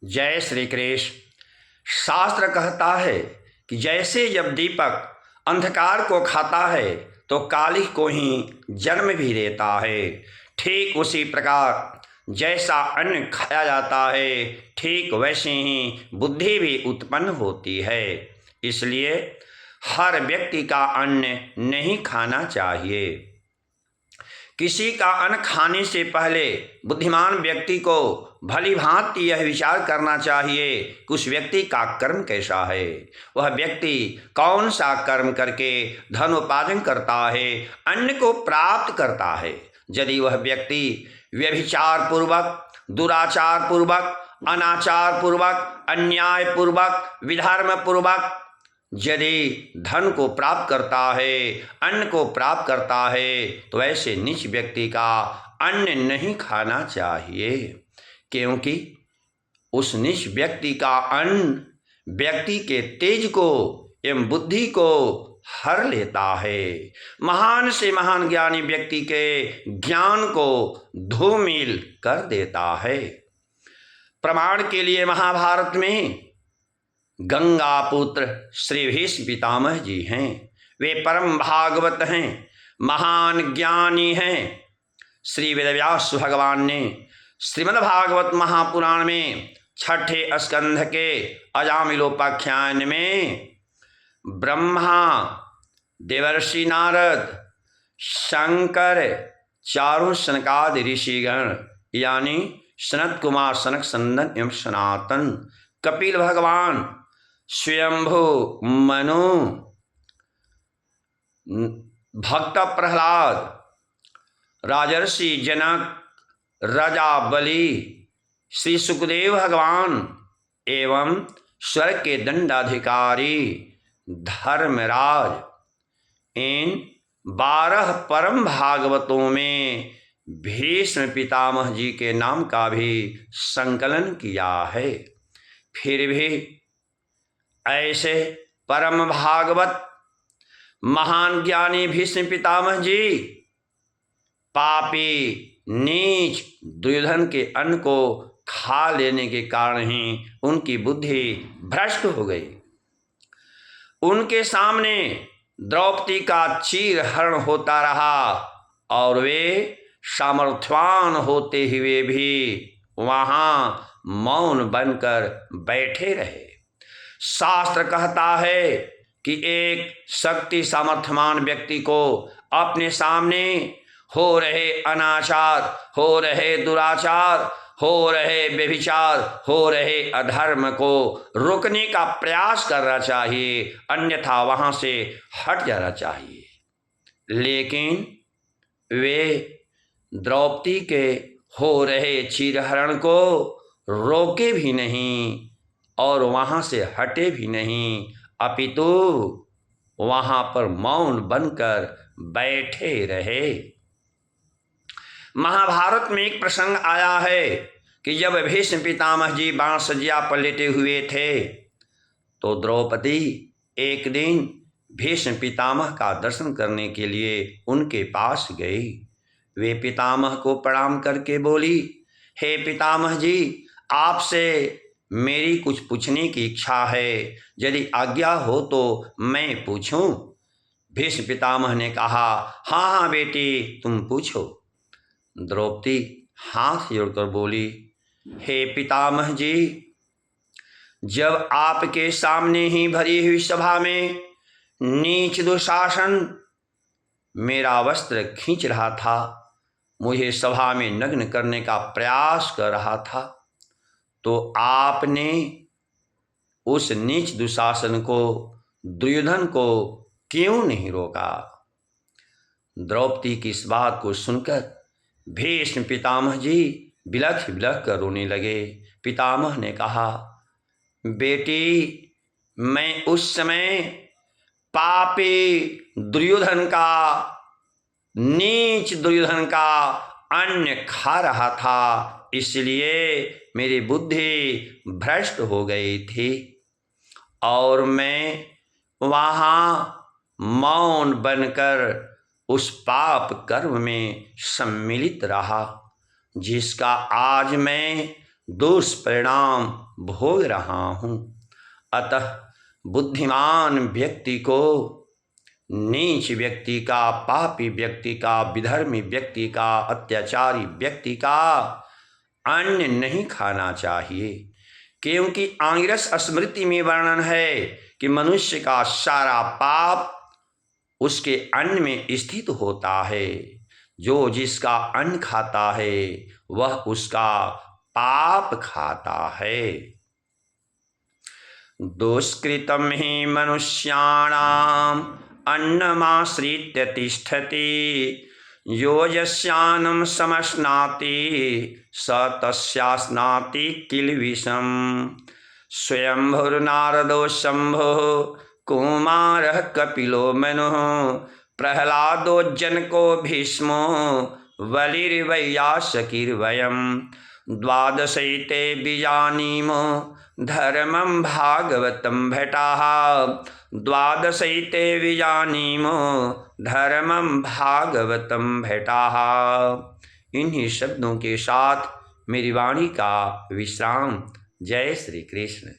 जय श्री कृष्ण। शास्त्र कहता है कि जैसे जब दीपक अंधकार को खाता है तो काली को ही जन्म भी देता है, ठीक उसी प्रकार जैसा अन्न खाया जाता है ठीक वैसे ही बुद्धि भी उत्पन्न होती है। इसलिए हर व्यक्ति का अन्न नहीं खाना चाहिए। किसी का अन्न खाने से पहले बुद्धिमान व्यक्ति को भली भांति यह विचार करना चाहिए कि उस व्यक्ति का कर्म कैसा है, वह व्यक्ति कौन सा कर्म करके धन उपार्जन करता है, अन्न को प्राप्त करता है। यदि वह व्यक्ति व्यभिचार पूर्वक, दुराचार पूर्वक, अनाचार पूर्वक, अन्याय पूर्वक, विधर्म पूर्वक यदि धन को प्राप्त करता है, अन्न को प्राप्त करता है, तो ऐसे नीच व्यक्ति का अन्न नहीं खाना चाहिए, क्योंकि उस नीच व्यक्ति का अन्न व्यक्ति के तेज को एवं बुद्धि को हर लेता है। महान से महान ज्ञानी व्यक्ति के ज्ञान को धूमिल कर देता है। प्रमाण के लिए महाभारत में गंगा पुत्र श्री भीष्म पितामह जी हैं। वे परम भागवत हैं, महान ज्ञानी हैं। श्री वेदव्यास भगवान ने श्रीमद् भागवत महापुराण में छठे स्कंध के अजामिलोपाख्यान में ब्रह्मा, देवर्षि नारद, शंकर, चारों सनकादि ऋषिगण यानी सनत कुमार, सनक सनंदन एवं सनातन, कपिल भगवान, स्वयंभु, मनु, भक्त प्रहलाद, राजर्षि जनक, राजा बलि, श्री सुखदेव भगवान एवं स्वर्ग के दंडाधिकारी धर्मराज, इन 12 परम भागवतों में भीष्म पितामह जी के नाम का भी संकलन किया है। फिर भी ऐसे परम भागवत महान ज्ञानी भीष्म पितामह जी पापी नीच दुर्योधन के अन्न को खा लेने के कारण ही उनकी बुद्धि भ्रष्ट हो गई। उनके सामने द्रौपदी का चीरहरण होता रहा और वे सामर्थ्यवान होते हुए भी वहां मौन बनकर बैठे रहे। शास्त्र कहता है कि एक शक्ति सामर्थ्यवान व्यक्ति को अपने सामने हो रहे अनाचार, हो रहे दुराचार, हो रहे व्यभिचार, हो रहे अधर्म को रोकने का प्रयास करना चाहिए, अन्यथा वहां से हट जाना चाहिए। लेकिन वे द्रौपदी के हो रहे चीरहरण को रोके भी नहीं और वहां से हटे भी नहीं, अपितु वहां पर मौन बनकर बैठे रहे। महाभारत में एक प्रसंग आया है कि जब भीष्म पितामह जी बाणसज्जा पर लेटे हुए थे तो द्रौपदी एक दिन भीष्म पितामह का दर्शन करने के लिए उनके पास गई। वे पितामह को प्रणाम करके बोली, हे पितामह जी, आपसे मेरी कुछ पूछने की इच्छा है, यदि आज्ञा हो तो मैं पूछूं। भीष्म पितामह ने कहा, हाँ हाँ बेटी, तुम पूछो। द्रौपदी हाथ जोड़कर बोली, हे पितामह जी, जब आपके सामने ही भरी हुई सभा में नीच दुशासन मेरा वस्त्र खींच रहा था, मुझे सभा में नग्न करने का प्रयास कर रहा था, तो आपने उस नीच दुशासन को, दुर्योधन को क्यों नहीं रोका? द्रौपदी की इस बात को सुनकर भीष्म पितामह जी बिलख बिलख कर रोने लगे। पितामह ने कहा, बेटी, मैं उस समय पापी दुर्योधन का, नीच दुर्योधन का अन्न खा रहा था, इसलिए मेरी बुद्धि भ्रष्ट हो गई थी और मैं वहाँ मौन बनकर उस पाप कर्म में सम्मिलित रहा, जिसका आज मैं दुष्परिणाम भोग रहा हूँ। अतः बुद्धिमान व्यक्ति को नीच व्यक्ति का, पापी व्यक्ति का, विधर्मी व्यक्ति का, अत्याचारी व्यक्ति का अन्न नहीं खाना चाहिए, क्योंकि आंगिरस स्मृति में वर्णन है कि मनुष्य का सारा पाप उसके अन्न में स्थित होता है। जो जिसका अन्न खाता है वह उसका पाप खाता है। दुष्कृतं हि मनुष्याणाम् अन्नमाश्रित्य तिष्ठति, यो यस्यान्नं समश्नाति स तस्याश्नाति किल्बिषम्। स्वयंभुर्नारदो शम्भुः कुमारः कपिलो मनुः, प्रह्लादो जनको भीष्मो बलिर्वैयासकीर्वयम्। द्वादशैते बीजानीमो धर्मं भागवतं भटाः, द्वादशैते बीजानीमो धर्मं भागवतं भटाः। इन्हीं शब्दों के साथ मेरी वाणी का विश्राम। जय श्री कृष्ण।